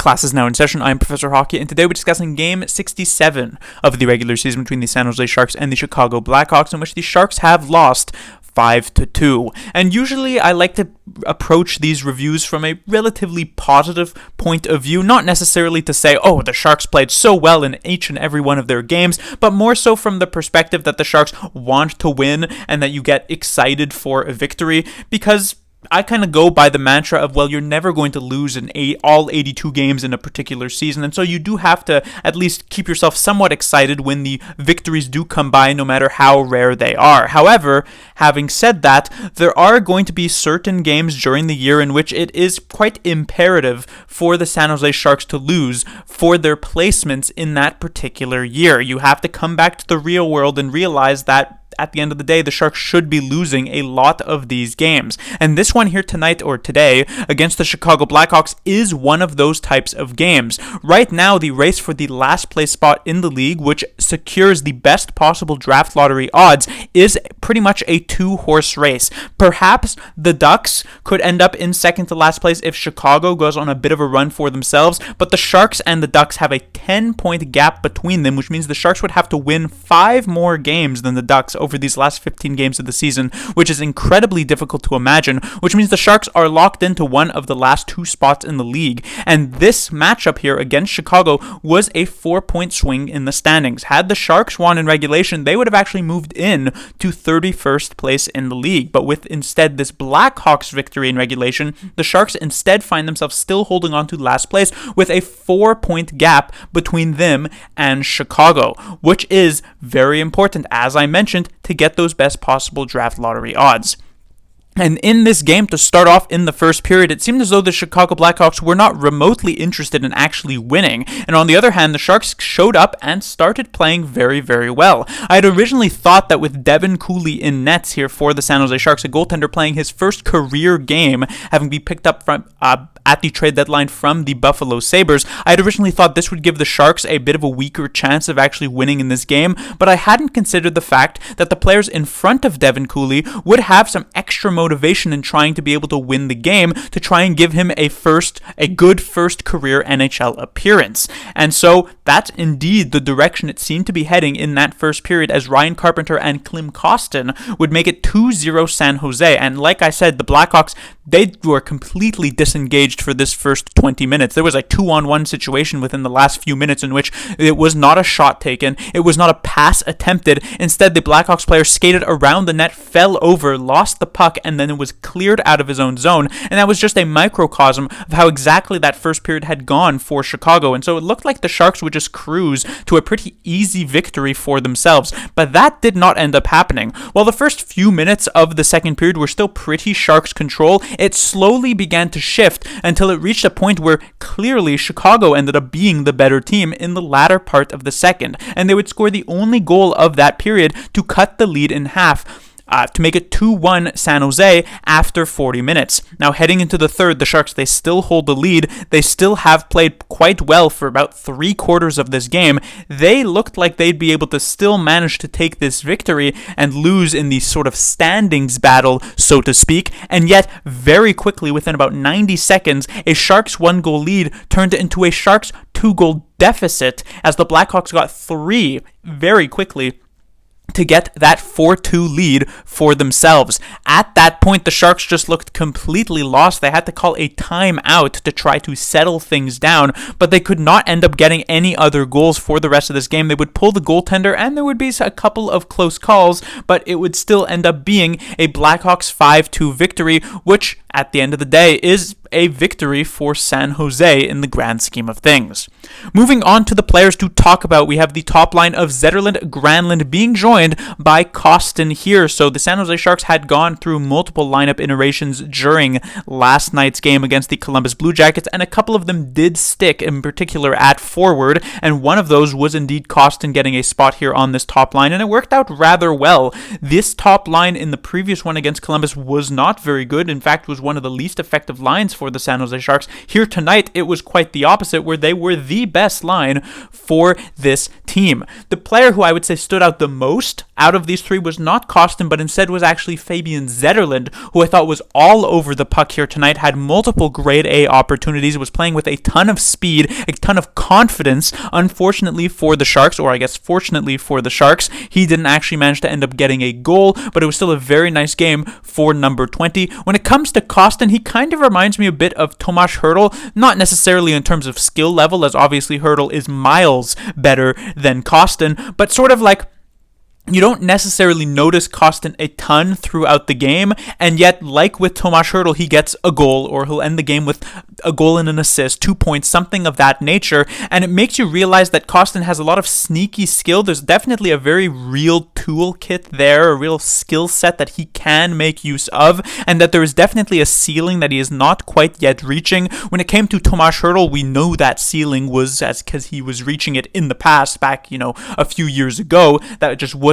Class is now in session. I'm Professor Hockey, and today we're discussing Game 67 of the regular season between the San Jose Sharks and the Chicago Blackhawks, in which the Sharks have lost 5-2. And usually I like to approach these reviews from a relatively positive point of view, not necessarily to say, oh, the Sharks played so well in each and every one of their games, but more so from the perspective that the Sharks want to win and that you get excited for a victory, because I kind of go by the mantra of, well, you're never going to lose in all 82 games in a particular season, and so you do have to at least keep yourself somewhat excited when the victories do come by, no matter how rare they are. However, having said that, there are going to be certain games during the year in which it is quite imperative for the San Jose Sharks to lose for their placements in that particular year. You have to come back to the real world and realize that at the end of the day, the Sharks should be losing a lot of these games. And this one here tonight, or today, against the Chicago Blackhawks is one of those types of games. Right now, the race for the last place spot in the league, which secures the best possible draft lottery odds, is pretty much a two-horse race. Perhaps the Ducks could end up in second to last place if Chicago goes on a bit of a run for themselves, but the Sharks and the Ducks have a 10-point gap between them, which means the Sharks would have to win 5 more games than the Ducks over these last 15 games of the season, which is incredibly difficult to imagine, which means the Sharks are locked into one of the last 2 spots in the league. And this matchup here against Chicago was a 4-point swing in the standings. Had the Sharks won in regulation, they would have actually moved in to 31st place in the league. But with instead this Blackhawks victory in regulation, the Sharks instead find themselves still holding on to last place with a 4-point gap between them and Chicago, which is very important, as I mentioned, to get those best possible draft lottery odds. And in this game, to start off in the first period, it seemed as though the Chicago Blackhawks were not remotely interested in actually winning. And on the other hand, the Sharks showed up and started playing very, very well. I had originally thought that with Devin Cooley in nets here for the San Jose Sharks, a goaltender playing his first career game, having been picked up from at the trade deadline from the Buffalo Sabres, I had originally thought this would give the Sharks a bit of a weaker chance of actually winning in this game, but I hadn't considered the fact that the players in front of Devin Cooley would have some extra motivation in trying to be able to win the game, to try and give him a good first career NHL appearance. And so that's indeed the direction it seemed to be heading in that first period, as Ryan Carpenter and Klim Kostin would make it 2-0 San Jose. And like I said, the Blackhawks, they were completely disengaged for this first 20 minutes. There was a 2-on-1 situation within the last few minutes in which it was not a shot taken, it was not a pass attempted. Instead, the Blackhawks player skated around the net, fell over, lost the puck, and then it was cleared out of his own zone. And that was just a microcosm of how exactly that first period had gone for Chicago. And so it looked like the Sharks would just cruise to a pretty easy victory for themselves. But that did not end up happening. While the first few minutes of the second period were still pretty Sharks control, it slowly began to shift until it reached a point where clearly Chicago ended up being the better team in the latter part of the second, and they would score the only goal of that period to cut the lead in half, to make it 2-1 San Jose after 40 minutes. Now, heading into the third, the Sharks, they still hold the lead. They still have played quite well for about 3/4 of this game. They looked like they'd be able to still manage to take this victory and lose in the sort of standings battle, so to speak. And yet, very quickly, within about 90 seconds, a Sharks 1-goal lead turned into a Sharks 2-goal deficit, as the Blackhawks got 3 very quickly to get that 4-2 lead for themselves. At that point, the Sharks just looked completely lost. They had to call a timeout to try to settle things down, but they could not end up getting any other goals for the rest of this game. They would pull the goaltender, and there would be a couple of close calls, but it would still end up being a Blackhawks 5-2 victory, which, at the end of the day, is a victory for San Jose in the grand scheme of things. Moving on to the players to talk about, we have the top line of Zetterlund, Granlund being joined by Kostin here. So the San Jose Sharks had gone through multiple lineup iterations during last night's game against the Columbus Blue Jackets, and a couple of them did stick, in particular at forward, and one of those was indeed Kostin getting a spot here on this top line, and it worked out rather well. This top line in the previous one against Columbus was not very good. In fact, was one of the least effective lines for the San Jose Sharks. Here tonight, it was quite the opposite, where they were the best line for this team. The player who I would say stood out the most out of these three was not Kostin, but instead was actually Fabian Zetterlund, who I thought was all over the puck here tonight, had multiple grade A opportunities, was playing with a ton of speed, a ton of confidence. Unfortunately for the Sharks, or I guess fortunately for the Sharks, he didn't actually manage to end up getting a goal, but it was still a very nice game for number 20. When it comes to Kostin, he kind of reminds me a bit of Tomas Hertl, not necessarily in terms of skill level, as obviously Hertl is miles better than Kostin, but sort of like you don't necessarily notice Kostin a ton throughout the game, and yet, like with Tomas Hertl, he gets a goal, or he'll end the game with a goal and an assist, 2 points, something of that nature, and it makes you realize that Kostin has a lot of sneaky skill. There's definitely a very real toolkit there, a real skill set that he can make use of, and that there is definitely a ceiling that he is not quite yet reaching. When it came to Tomas Hertl, we know that ceiling was because he was reaching it in the past, back, a few years ago, that just wasn't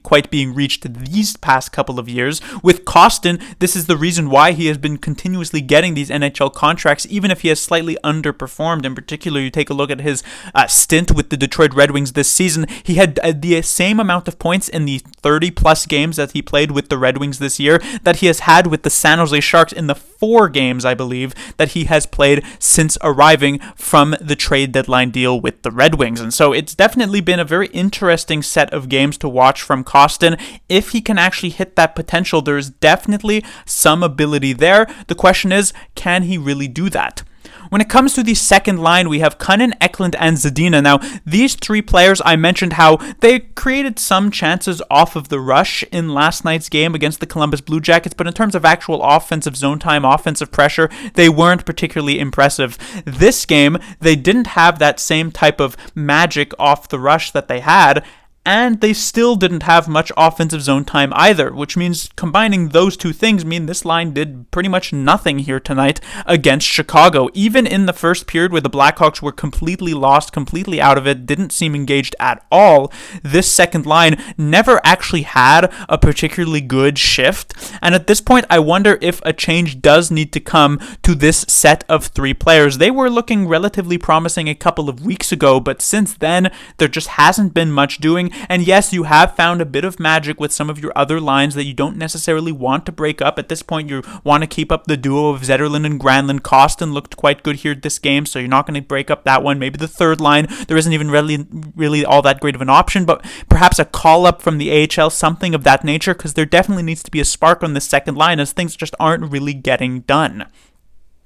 quite being reached these past couple of years. With Kostin, this is the reason why he has been continuously getting these NHL contracts, even if he has slightly underperformed. In particular, you take a look at his stint with the Detroit Red Wings this season. He had the same amount of points in the 30-plus games that he played with the Red Wings this year that he has had with the San Jose Sharks in the 4 games, I believe, that he has played since arriving from the trade deadline deal with the Red Wings. And so it's definitely been a very interesting set of games to watch from Kostin. If he can actually hit that potential, there's definitely some ability there. The question is, can he really do that? When it comes to the second line, we have Kunin, Eklund, and Zadina. Now, these 3 players, I mentioned how they created some chances off of the rush in last night's game against the Columbus Blue Jackets, but in terms of actual offensive zone time, offensive pressure, they weren't particularly impressive. This game, they didn't have that same type of magic off the rush that they had, and they still didn't have much offensive zone time either, which means combining those two things mean this line did pretty much nothing here tonight against Chicago. Even in the first period where the Blackhawks were completely lost, completely out of it, didn't seem engaged at all, this second line never actually had a particularly good shift. And at this point, I wonder if a change does need to come to this set of 3 players. They were looking relatively promising a couple of weeks ago, but since then, there just hasn't been much doing. And yes, you have found a bit of magic with some of your other lines that you don't necessarily want to break up. At this point, you want to keep up the duo of Zetterlund and Granlund. Kostin looked quite good here this game, so you're not going to break up that one. Maybe the third line, there isn't even really all that great of an option, but perhaps a call-up from the AHL, something of that nature, because there definitely needs to be a spark on the second line as things just aren't really getting done.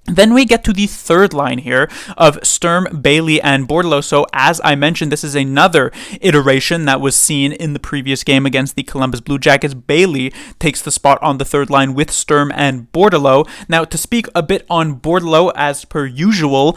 Then we get to the third line here of Sturm, Bailey, and Bordeleau. So as I mentioned, this is another iteration that was seen in the previous game against the Columbus Blue Jackets. Bailey takes the spot on the third line with Sturm and Bordeleau. Now, to speak a bit on Bordeleau, as per usual,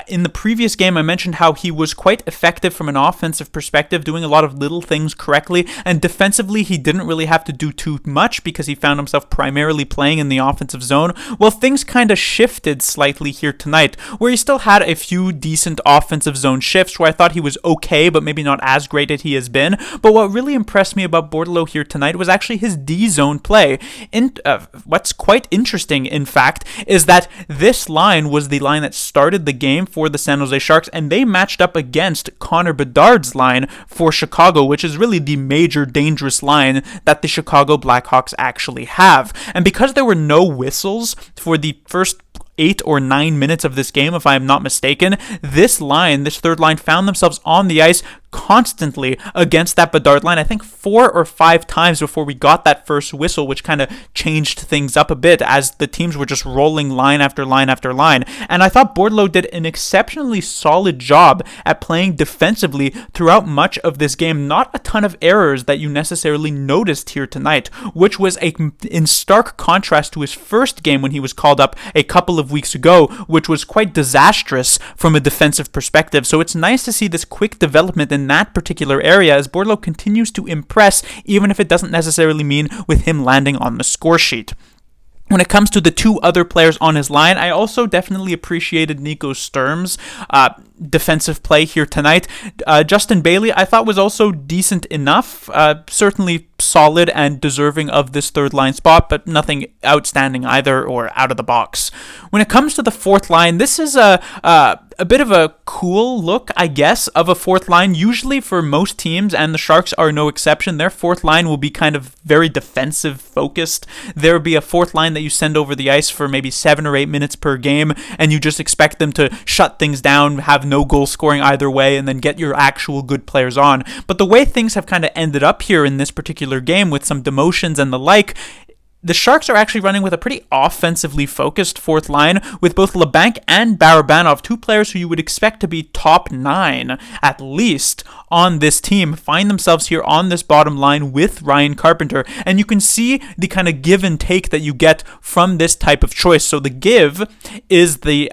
in the previous game I mentioned how he was quite effective from an offensive perspective, doing a lot of little things correctly, and defensively he didn't really have to do too much because he found himself primarily playing in the offensive zone. Well, things kind of shifted slightly here tonight, where he still had a few decent offensive zone shifts where I thought he was okay, but maybe not as great as he has been. But what really impressed me about Bordeleau here tonight was actually his D-zone play. What's quite interesting, in fact, is that this line was the line that started the game for the San Jose Sharks, and they matched up against Connor Bedard's line for Chicago, which is really the major dangerous line that the Chicago Blackhawks actually have. And because there were no whistles for the first 8 or 9 minutes of this game, if I am not mistaken, this third line, found themselves on the ice constantly against that Bedard line, I think 4 or 5 times before we got that first whistle, which kind of changed things up a bit as the teams were just rolling line after line after line. And I thought Bordeleau did an exceptionally solid job at playing defensively throughout much of this game. Not a ton of errors that you necessarily noticed here tonight, which was in stark contrast to his first game when he was called up a couple of weeks ago, which was quite disastrous from a defensive perspective. So it's nice to see this quick development in that particular area as Bordeleau continues to impress, even if it doesn't necessarily mean with him landing on the score sheet. When it comes to the two other players on his line, I also definitely appreciated Nico Sturm's defensive play here tonight. Justin Bailey, I thought, was also decent enough. Certainly solid and deserving of this third line spot, but nothing outstanding either or out of the box. When it comes to the fourth line, this is a bit of a cool look, I guess, of a fourth line. Usually for most teams, and the Sharks are no exception, their fourth line will be kind of very defensive focused. There will be a fourth line that you send over the ice for maybe 7 or 8 minutes per game, and you just expect them to shut things down, have no goal scoring either way, and then get your actual good players on. But the way things have kind of ended up here in this particular game with some demotions and the like, the Sharks are actually running with a pretty offensively focused fourth line with both Labanc and Barabanov, two players who you would expect to be top 9 at least on this team, find themselves here on this bottom line with Ryan Carpenter. And you can see the kind of give and take that you get from this type of choice. So the give is the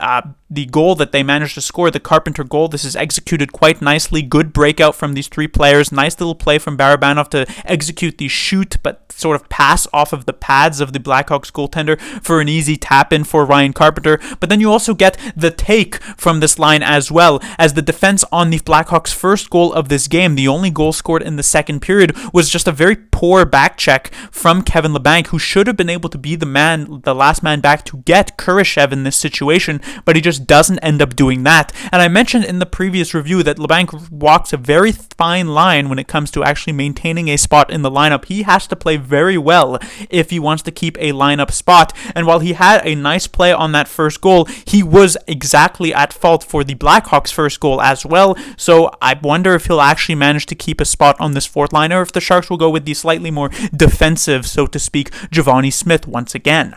goal that they managed to score, the Carpenter goal. This is executed quite nicely. Good breakout from these three players. Nice little play from Barabanov to execute the shoot, but sort of pass off of the pads of the Blackhawks goaltender for an easy tap in for Ryan Carpenter. But then you also get the take from this line as well, as the defense on the Blackhawks' first goal of this game, the only goal scored in the second period, was just a very poor back check from Kevin Labanc, who should have been able to be the last man back to get Kurashev in this situation, but he just doesn't end up doing that. And I mentioned in the previous review that Labanc walks a very fine line when it comes to actually maintaining a spot in the lineup. He has to play very well if he wants to keep a lineup spot. And while he had a nice play on that first goal, he was exactly at fault for the Blackhawks' first goal as well. So I wonder if he'll actually manage to keep a spot on this fourth line, or if the Sharks will go with the slightly more defensive, so to speak, Giovanni Smith once again.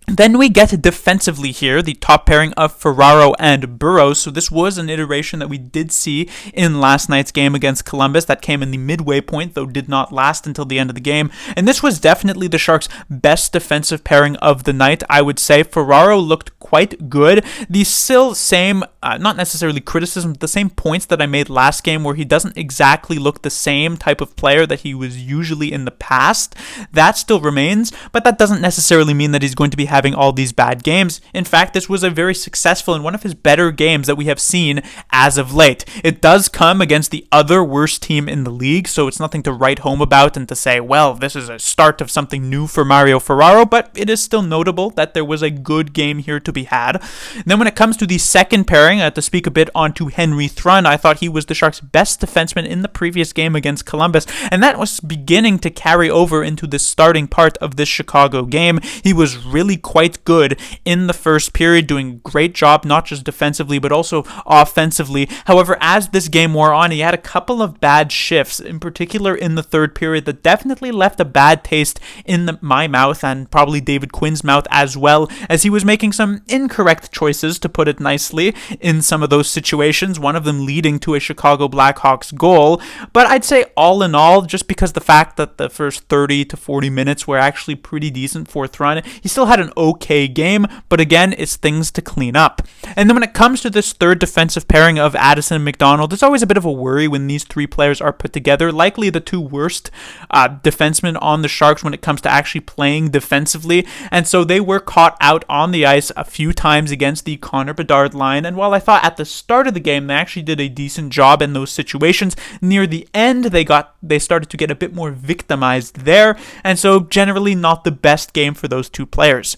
Then we get defensively here, the top pairing of Ferraro and Burrows. So this was an iteration that we did see in last night's game against Columbus. That came in the midway point, though did not last until the end of the game. And this was definitely the Sharks' best defensive pairing of the night, I would say. Ferraro looked quite good. The still same, not necessarily criticism, but the same points that I made last game, where he doesn't exactly look the same type of player that he was usually in the past. That still remains, but that doesn't necessarily mean that he's going to be having all these bad games. In fact, this was a very successful and one of his better games that we have seen as of late. It does come against the other worst team in the league, so it's nothing to write home about and to say, well, this is a start of something new for Mario Ferraro, but it is still notable that there was a good game here to be had. And then when it comes to the second pairing, to speak a bit onto Henry Thrun, I thought he was the Sharks' best defenseman in the previous game against Columbus, and that was beginning to carry over into the starting part of this Chicago game. He was really quite good in the first period, doing a great job, not just defensively, but also offensively. However, as this game wore on, he had a couple of bad shifts, in particular in the third period, that definitely left a bad taste in my mouth, and probably David Quinn's mouth as well, as he was making some incorrect choices, to put it nicely, in some of those situations, one of them leading to a Chicago Blackhawks goal. But I'd say all in all, just because the fact that the first 30 to 40 minutes were actually pretty decent for Thrun, he still had an okay game, but again, it's things to clean up. And then when it comes to this third defensive pairing of Addison and McDonald, there's always a bit of a worry when these three players are put together. Likely the two worst defensemen on the Sharks when it comes to actually playing defensively, and so they were caught out on the ice a few times against the Connor Bedard line. And while I thought at the start of the game they actually did a decent job in those situations, near the end they started to get a bit more victimized there, and so generally not the best game for those two players.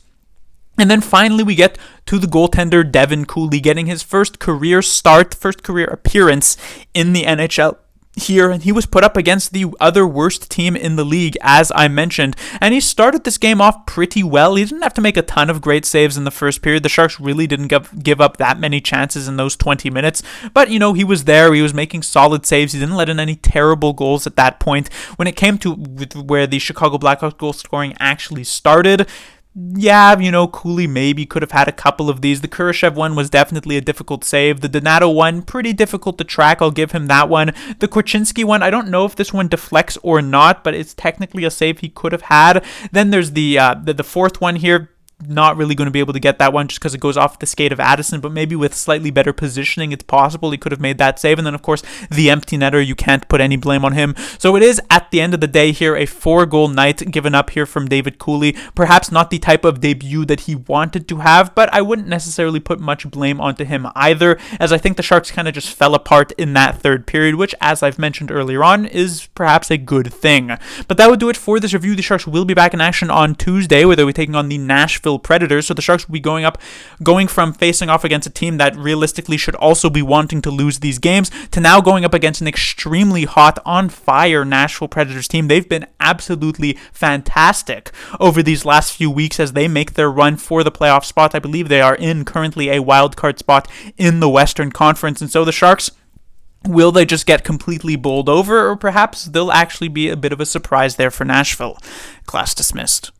And then finally we get to the goaltender Devin Cooley getting his first career appearance in the NHL here, and he was put up against the other worst team in the league, as I mentioned, and he started this game off pretty well. He didn't have to make a ton of great saves in the first period. The Sharks really didn't give up that many chances in those 20 minutes, but he was there. He was making solid saves. He didn't let in any terrible goals at that point. When it came to where the Chicago Blackhawks goal scoring actually started, yeah, Cooley maybe could have had a couple of these. The Kurashev one was definitely a difficult save. The Donato one, pretty difficult to track. I'll give him that one. The Korchinski one, I don't know if this one deflects or not, but it's technically a save he could have had. Then there's the fourth one here. not really going to be able to get that one just because it goes off the skate of Addison, but maybe with slightly better positioning, it's possible he could have made that save. And then, of course, the empty netter, you can't put any blame on him. So it is, at the end of the day here, a 4-goal night given up here from David Cooley. Perhaps not the type of debut that he wanted to have, but I wouldn't necessarily put much blame onto him either, as I think the Sharks kind of just fell apart in that third period, which, as I've mentioned earlier on, is perhaps a good thing. But that would do it for this review. The Sharks will be back in action on Tuesday, where they'll be taking on the Nashville Predators. So the Sharks will be going from facing off against a team that realistically should also be wanting to lose these games to now going up against an extremely hot, on fire Nashville Predators team. They've been absolutely fantastic over these last few weeks as they make their run for the playoff spot. I believe they are in currently a wild card spot in the Western Conference. And so the Sharks, will they just get completely bowled over, or perhaps they'll actually be a bit of a surprise there for Nashville? Class dismissed.